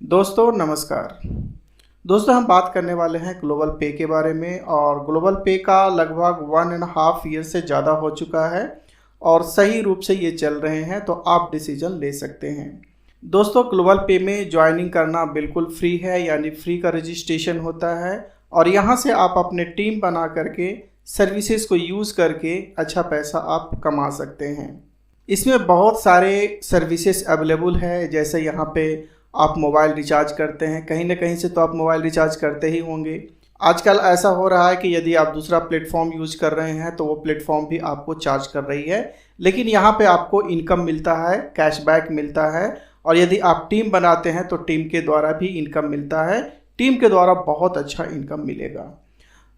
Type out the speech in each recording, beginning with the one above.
दोस्तों नमस्कार। दोस्तों हम बात करने वाले हैं ग्लोबल पे के बारे में। और ग्लोबल पे का लगभग 1.5 ईयर से ज़्यादा हो चुका है और सही रूप से ये चल रहे हैं, तो आप डिसीजन ले सकते हैं। दोस्तों ग्लोबल पे में ज्वाइनिंग करना बिल्कुल फ्री है, यानी फ्री का रजिस्ट्रेशन होता है और यहाँ से आप अपने टीम बना करके सर्विसेज को यूज़ करके अच्छा पैसा आप कमा सकते हैं। इसमें बहुत सारे सर्विसेज अवेलेबल है, जैसे यहाँ पे आप मोबाइल रिचार्ज करते हैं, कहीं ना कहीं से तो आप मोबाइल रिचार्ज करते ही होंगे। आजकल ऐसा हो रहा है कि यदि आप दूसरा प्लेटफॉर्म यूज कर रहे हैं तो वो प्लेटफॉर्म भी आपको चार्ज कर रही है, लेकिन यहाँ पे आपको इनकम मिलता है, कैशबैक मिलता है। और यदि आप टीम बनाते हैं तो टीम के द्वारा भी इनकम मिलता है, टीम के द्वारा बहुत अच्छा इनकम मिलेगा।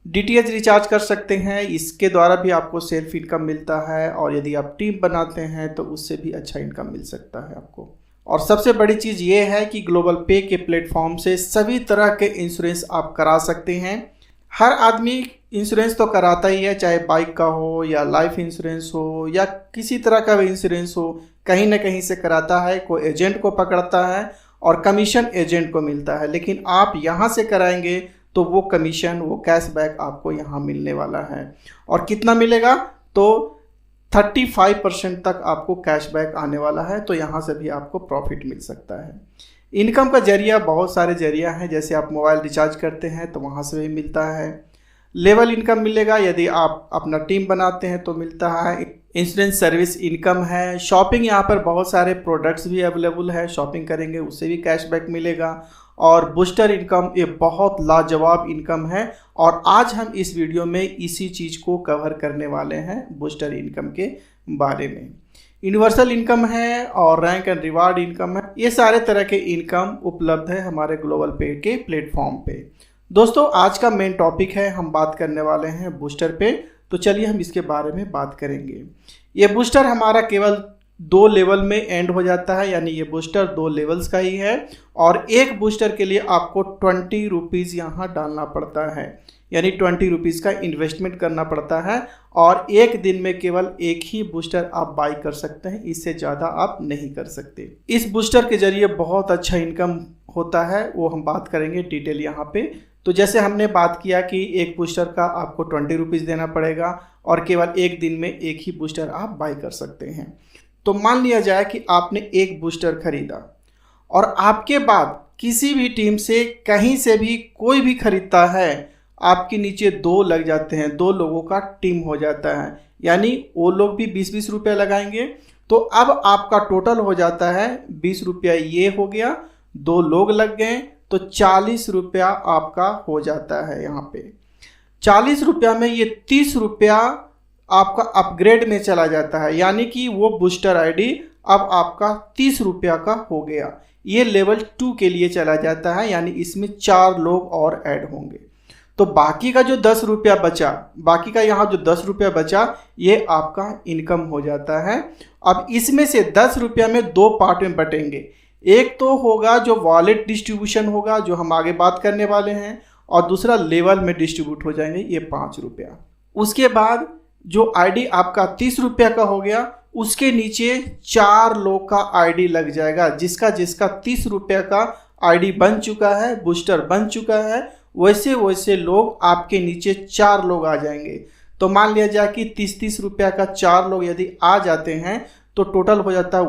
डीटीएच रिचार्ज कर सकते हैं, इसके द्वारा भी आपको सेल्फ इनकम मिलता है। और यदि आप टीम बनाते हैं तो उससे भी अच्छा इनकम मिल सकता है आपको। और सबसे बड़ी चीज़ ये है कि ग्लोबल पे के प्लेटफॉर्म से सभी तरह के इंश्योरेंस आप करा सकते हैं। हर आदमी इंश्योरेंस तो कराता ही है, चाहे बाइक का हो या लाइफ इंश्योरेंस हो या किसी तरह का भी इंश्योरेंस हो, कहीं ना कहीं से कराता है। कोई एजेंट को पकड़ता है और कमीशन एजेंट को मिलता है, लेकिन आप यहाँ से कराएंगे तो वो कमीशन, वो कैशबैक आपको यहाँ मिलने वाला है। और कितना मिलेगा? तो 35% तक आपको कैशबैक आने वाला है, तो यहाँ से भी आपको प्रॉफिट मिल सकता है। इनकम का जरिया बहुत सारे जरिया हैं, जैसे आप मोबाइल रिचार्ज करते हैं तो वहाँ से भी मिलता है। लेवल इनकम मिलेगा, यदि आप अपना टीम बनाते हैं तो मिलता है। इंश्योरेंस सर्विस इनकम है। शॉपिंग, यहाँ पर बहुत सारे प्रोडक्ट्स भी अवेलेबल है, शॉपिंग करेंगे उससे भी कैशबैक मिलेगा। और बूस्टर इनकम, ये बहुत लाजवाब इनकम है और आज हम इस वीडियो में इसी चीज़ को कवर करने वाले हैं, बूस्टर इनकम के बारे में। यूनिवर्सल इनकम है और रैंक एंड रिवार्ड इनकम है। ये सारे तरह के इनकम उपलब्ध है हमारे ग्लोबल पे के प्लेटफॉर्म पे। दोस्तों आज का मेन टॉपिक है, हम बात करने वाले हैं बूस्टर पे, तो चलिए हम इसके बारे में बात करेंगे। ये बूस्टर हमारा केवल 2 लेवल में एंड हो जाता है, यानी ये बूस्टर 2 लेवल्स का ही है। और एक बूस्टर के लिए आपको 20 रुपीज़ यहाँ डालना पड़ता है, यानी 20 रुपीज़ का इन्वेस्टमेंट करना पड़ता है। और एक दिन में केवल एक ही बूस्टर आप बाई कर सकते हैं, इससे ज़्यादा आप नहीं कर सकते। इस बूस्टर के जरिए बहुत अच्छा इनकम होता है, वो हम बात करेंगे डिटेल यहाँ पे। तो जैसे हमने बात किया कि एक बूस्टर का आपको 20 रुपीज़ देना पड़ेगा और केवल एक दिन में एक ही बूस्टर आप बाई कर सकते हैं। तो मान लिया जाए कि आपने एक बूस्टर खरीदा और आपके बाद किसी भी टीम से कहीं से भी कोई भी खरीदता है, आपके नीचे 2 लग जाते हैं, 2 लोगों का टीम हो जाता है, यानी वो लोग भी 20-20 रुपये लगाएंगे। तो अब आपका टोटल हो जाता है 20 रुपया, ये हो गया, 2 लोग लग गए तो 40 रुपया आपका हो जाता है। यहाँ पे 40 रुपया में ये 30 रुपया आपका अपग्रेड में चला जाता है, यानी कि वो बूस्टर आईडी अब आपका 30 रुपया का हो गया। ये लेवल 2 के लिए चला जाता है, यानी इसमें 4 लोग और ऐड होंगे। तो बाकी का जो 10 रुपया बचा, बाकी का यहाँ जो 10 रुपया बचा, ये आपका इनकम हो जाता है। अब इसमें से 10 रुपया में 2 पार्ट में बटेंगे। एक तो होगा जो वॉलेट डिस्ट्रीब्यूशन होगा, जो हम आगे बात करने वाले हैं, और दूसरा लेवल में डिस्ट्रीब्यूट हो जाएंगे, ये 5 रुपया। उसके बाद जो आईडी आपका 30 रुपया का हो गया, उसके नीचे 4 लोग का आईडी लग जाएगा, जिसका जिसका 30 रुपया का आईडी बन चुका है, बूस्टर बन चुका है, वैसे वैसे लोग आपके नीचे 4 लोग आ जाएंगे। तो मान लिया जाए कि 30-30 रुपया का 4 लोग यदि आ जाते हैं तो टोटल हो जाता है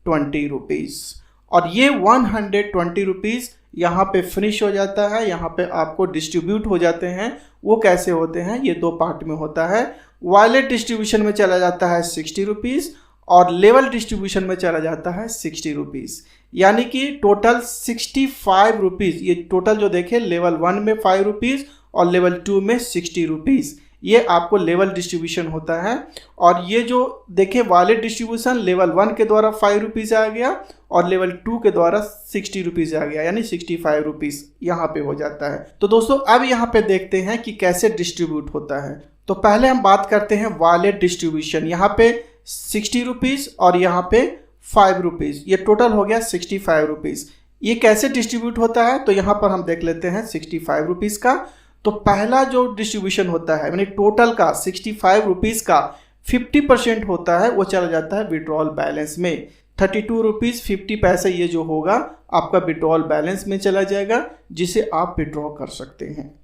120 रुपीज़। और ये 120 रुपीज़ यहाँ पे फिनिश हो जाता है, यहाँ पे आपको डिस्ट्रीब्यूट हो जाते हैं। वो कैसे होते हैं? ये 2 पार्ट में होता है। वॉलेट डिस्ट्रीब्यूशन में चला जाता है 60 रुपीज़ और लेवल डिस्ट्रीब्यूशन में चला जाता है 60 रुपीज़, यानी कि टोटल 65 रुपीज़। ये टोटल जो देखें, लेवल 1 में 5 रुपीज़ और लेवल 2 में 60 रुपीज़, ये आपको लेवल डिस्ट्रीब्यूशन होता है। और ये जो देखें वॉलेट डिस्ट्रीब्यूशन, लेवल 1 के द्वारा 5 रुपीज़ आ गया और लेवल 2 के द्वारा 60 रुपीज़ आ गया, यानी 65 रुपीज़ यहाँ पे हो जाता है। तो दोस्तों अब यहाँ पे देखते हैं कि कैसे डिस्ट्रीब्यूट होता है। तो पहले हम बात करते हैं वॉलेट डिस्ट्रीब्यूशन। यहाँ पे 60 रुपीज़ और यहाँ पे 5 रुपीज़, ये टोटल हो गया 65 रुपीज़। ये कैसे डिस्ट्रीब्यूट होता है? तो यहाँ पर हम देख लेते हैं 65 रुपीज़ का। तो पहला जो डिस्ट्रीब्यूशन होता है, यानी टोटल का 65 रुपीज़ का 50% होता है, वो चला जाता है विड्रॉल बैलेंस में। ₹32.50 ये जो होगा आपका विड्रॉल बैलेंस में चला जाएगा, जिसे आप विड्रॉ कर सकते हैं।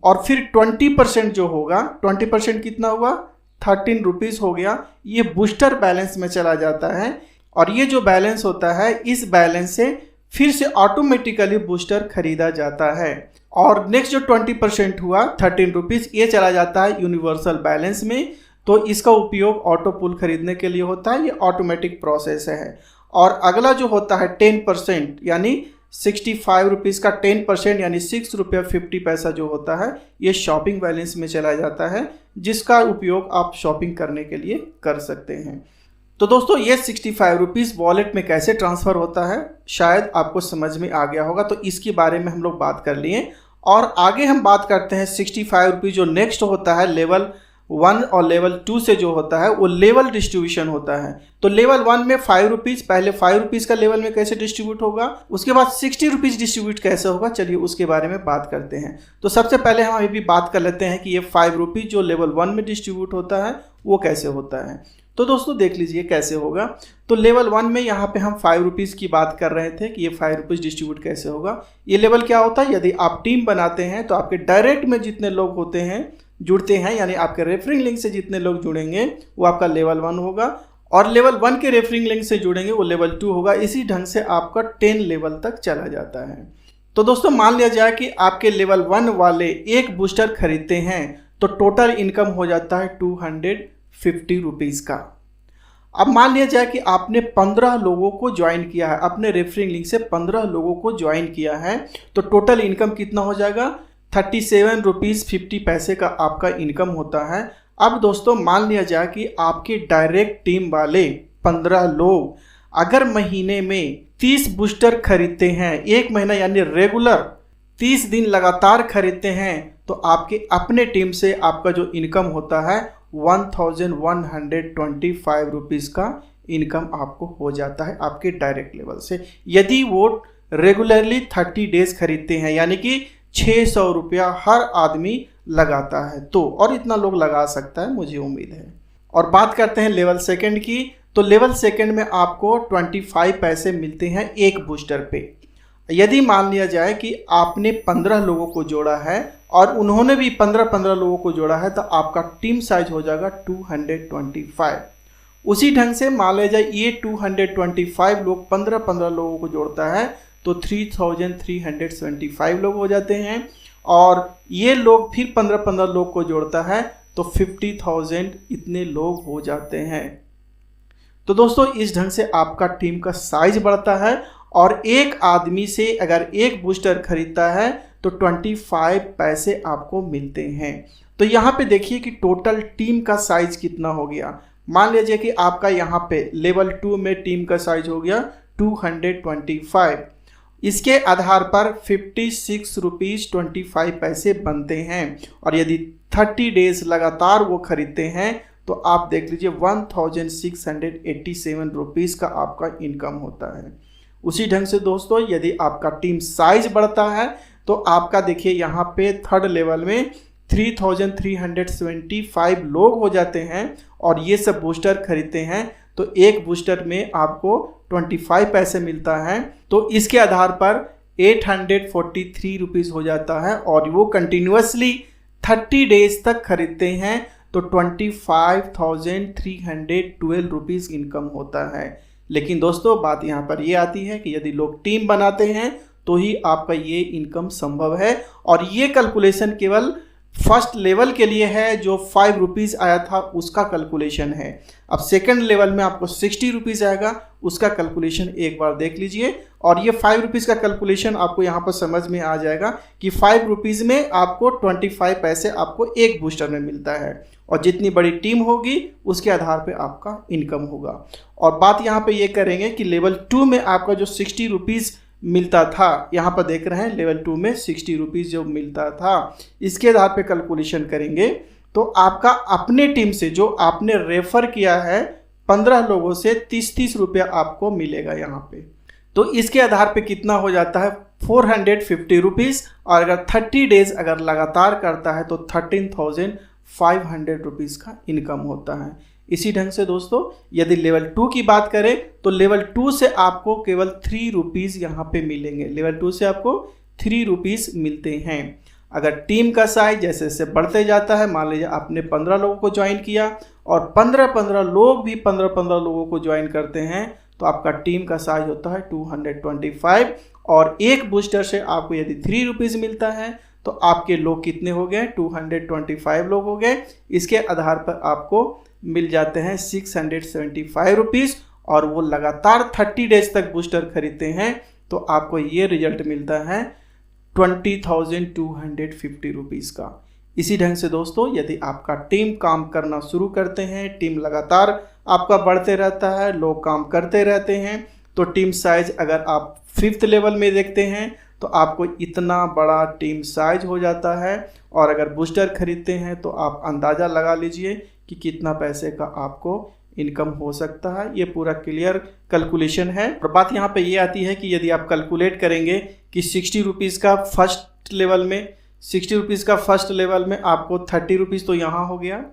और फिर 20% जो होगा, 20% कितना हुआ, ₹13 हो गया, ये बूस्टर बैलेंस में चला जाता है। और ये जो बैलेंस होता है, इस बैलेंस से फिर से ऑटोमेटिकली बूस्टर खरीदा जाता है। और नेक्स्ट जो 20% हुआ ₹13, ये चला जाता है यूनिवर्सल बैलेंस में। तो इसका उपयोग ऑटो पुल खरीदने के लिए होता है, ये ऑटोमेटिक प्रोसेस है। और अगला जो होता है 10% यानी ₹65 का 10% यानी ₹6.50 जो होता है, ये शॉपिंग बैलेंस में चला जाता है, जिसका उपयोग आप शॉपिंग करने के लिए कर सकते हैं। तो दोस्तों ये ₹65 वॉलेट में कैसे ट्रांसफ़र होता है, शायद आपको समझ में आ गया होगा। तो इसके बारे में हम लोग बात कर लिए और आगे हम बात करते हैं ₹65 जो नेक्स्ट होता है लेवल 1 और लेवल 2 से जो होता है वो लेवल डिस्ट्रीब्यूशन होता है। तो लेवल 1 में ₹5, पहले ₹5 का लेवल में कैसे डिस्ट्रीब्यूट होगा, उसके बाद ₹60 डिस्ट्रीब्यूट कैसे होगा, चलिए उसके बारे में बात करते हैं। तो सबसे पहले हम अभी बात कर लेते हैं कि ये ₹5 जो लेवल 1 में डिस्ट्रीब्यूट होता है वो कैसे होता है। तो दोस्तों देख लीजिए कैसे होगा। तो लेवल 1 में यहाँ पे हम ₹5 की बात कर रहे थे कि ये ₹5 डिस्ट्रीब्यूट कैसे होगा। ये लेवल क्या होता है, यदि आप टीम बनाते हैं तो आपके डायरेक्ट में जितने लोग होते हैं जुड़ते हैं, यानी आपके रेफरिंग लिंक से जितने लोग जुड़ेंगे वो आपका लेवल 1 होगा, और लेवल 1 के रेफरिंग लिंक से जुड़ेंगे वो लेवल 2 होगा। इसी ढंग से आपका 10 लेवल तक चला जाता है। तो दोस्तों मान लिया जाए कि आपके लेवल 1 वाले एक बूस्टर खरीदते हैं तो टोटल इनकम हो जाता है ₹250 का। अब मान लिया जाए कि आपने 15 लोगों को ज्वाइन किया है, अपने रेफरिंग लिंक से 15 लोगों को ज्वाइन किया है, तो टोटल इनकम कितना हो जाएगा, ₹37.50 का आपका इनकम होता है। अब दोस्तों मान लिया जाए कि आपके डायरेक्ट टीम वाले 15 लोग अगर महीने में 30 बूस्टर खरीदते हैं, एक महीना यानी रेगुलर 30 दिन लगातार खरीदते हैं, तो आपके अपने टीम से आपका जो इनकम होता है ₹1125 का इनकम आपको हो जाता है आपके डायरेक्ट लेवल से। यदि वो रेगुलरली 30 डेज खरीदते हैं, यानी कि ₹600 हर आदमी लगाता है तो, और इतना लोग लगा सकता है मुझे उम्मीद है। और बात करते हैं लेवल सेकंड की। तो लेवल सेकंड में आपको 25 पैसे मिलते हैं एक बूस्टर पे। यदि मान लिया जाए कि आपने 15 लोगों को जोड़ा है और उन्होंने भी 15 लोगों को जोड़ा है, तो आपका टीम साइज हो जाएगा 225। उसी ढंग से मान लिया जाए ये 225 लोग 15 लोगों को जोड़ता है तो 3375 लोग हो जाते हैं, और ये लोग फिर 15 लोग को जोड़ता है तो 50,000 इतने लोग हो जाते हैं। तो दोस्तों इस ढंग से आपका टीम का साइज बढ़ता है, और एक आदमी से अगर एक बूस्टर खरीदता है तो 25 पैसे आपको मिलते हैं। तो यहाँ पे देखिए कि टोटल टीम का साइज कितना हो गया। मान लीजिए कि आपका यहाँ पे लेवल 2 में टीम का साइज हो गया 225। इसके आधार पर ₹56.25 बनते हैं, और यदि 30 डेज लगातार वो खरीदते हैं तो आप देख लीजिए ₹1687 का आपका इनकम होता है। उसी ढंग से दोस्तों यदि आपका टीम साइज बढ़ता है तो आपका देखिए यहाँ पे थर्ड लेवल में 3375 लोग हो जाते हैं, और ये सब बूस्टर खरीदते हैं तो एक बूस्टर में आपको 25 पैसे मिलता है। तो इसके आधार पर ₹843 हो जाता है, और वो कंटिन्यूसली 30 डेज तक खरीदते हैं तो ₹25,312 इनकम होता है। लेकिन दोस्तों बात यहाँ पर ये आती है कि यदि लोग टीम बनाते हैं तो ही आपका ये इनकम संभव है, और ये कैलकुलेशन केवल फर्स्ट लेवल के लिए है। जो ₹5 आया था उसका कैलकुलेशन है। अब सेकंड लेवल में आपको ₹60 आएगा, उसका कैलकुलेशन एक बार देख लीजिए, और ये ₹5 का कैलकुलेशन आपको यहाँ पर समझ में आ जाएगा कि ₹5 में आपको 25 पैसे आपको एक बूस्टर में मिलता है, और जितनी बड़ी टीम होगी उसके आधार पे आपका इनकम होगा। और बात यहाँ पे ये करेंगे कि लेवल 2 में आपका जो ₹60 मिलता था, यहाँ पर देख रहे हैं लेवल 2 में ₹60 जो मिलता था, इसके आधार पे कैलकुलेशन करेंगे तो आपका अपने टीम से जो आपने रेफर किया है 15 लोगों से 30 रुपया आपको मिलेगा यहाँ पे। तो इसके आधार पे कितना हो जाता है ₹450, और अगर 30 डेज अगर लगातार करता है तो ₹13,500 का इनकम होता है। इसी ढंग से दोस्तों यदि लेवल 2 की बात करें तो लेवल 2 से आपको केवल 3 रुपीज़ यहाँ पे मिलेंगे। लेवल 2 से आपको 3 रुपीज़ मिलते हैं। अगर टीम का साइज जैसे जैसे बढ़ते जाता है, मान लीजिए आपने 15 लोगों को ज्वाइन किया और 15 लोग भी 15 लोगों को ज्वाइन करते हैं तो आपका टीम का साइज होता है 225 और एक बूस्टर से आपको यदि 3 रुपीज़ मिलता है तो आपके लोग कितने हो गए, 225 लोग हो गए। इसके आधार पर आपको मिल जाते हैं 675 रुपीज़ और वो लगातार 30 डेज तक बूस्टर खरीदते हैं तो आपको ये रिजल्ट मिलता है 20,250 रुपीज़ का। इसी ढंग से दोस्तों यदि आपका टीम काम करना शुरू करते हैं, टीम लगातार आपका बढ़ते रहता है, लोग काम करते रहते हैं, तो टीम साइज अगर आप 5th लेवल में देखते हैं तो आपको इतना बड़ा टीम साइज हो जाता है। और अगर बूस्टर खरीदते हैं तो आप अंदाज़ा लगा लीजिए कि कितना पैसे का आपको इनकम हो सकता है। ये पूरा क्लियर कैलकुलेशन है। और बात यहाँ पे ये आती है कि यदि आप कैलकुलेट करेंगे कि 60 रुपीज़ का फर्स्ट लेवल में, 60 रुपीज़ का फर्स्ट लेवल में आपको 30 रुपीज़ तो यहाँ हो गया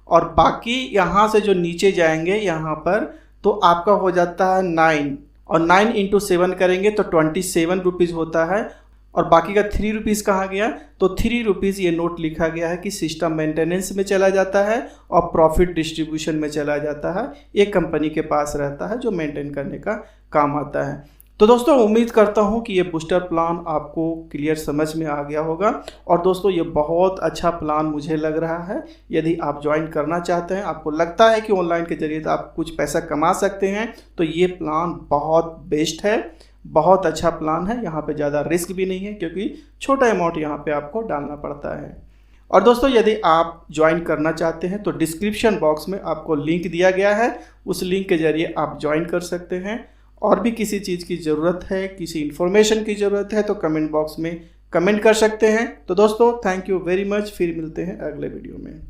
और बाकी यहाँ से जो नीचे जाएंगे यहाँ पर तो आपका हो जाता है 9 और 9 × 7 करेंगे तो 27 रुपीज़ होता है और बाकी का 3 रुपीज़ कहाँ गया, तो 3 रुपीज़ ये नोट लिखा गया है कि सिस्टम मेंटेनेंस में चला जाता है और प्रॉफिट डिस्ट्रीब्यूशन में चला जाता है। एक कंपनी के पास रहता है जो मेंटेन करने का काम आता है। तो दोस्तों उम्मीद करता हूँ कि ये बूस्टर प्लान आपको क्लियर समझ में आ गया होगा और दोस्तों ये बहुत अच्छा प्लान मुझे लग रहा है। यदि आप ज्वाइन करना चाहते हैं, आपको लगता है कि ऑनलाइन के जरिए आप कुछ पैसा कमा सकते हैं तो ये प्लान बहुत बेस्ट है, बहुत अच्छा प्लान है। यहाँ पे ज़्यादा रिस्क भी नहीं है क्योंकि छोटा अमाउंट यहाँ पे आपको डालना पड़ता है। और दोस्तों यदि आप ज्वाइन करना चाहते हैं तो डिस्क्रिप्शन बॉक्स में आपको लिंक दिया गया है, उस लिंक के जरिए आप ज्वाइन कर सकते हैं। और भी किसी चीज़ की ज़रूरत है, किसी इन्फॉर्मेशन की ज़रूरत है तो कमेंट बॉक्स में कमेंट कर सकते हैं। तो दोस्तों थैंक यू वेरी मच, फिर मिलते हैं अगले वीडियो में।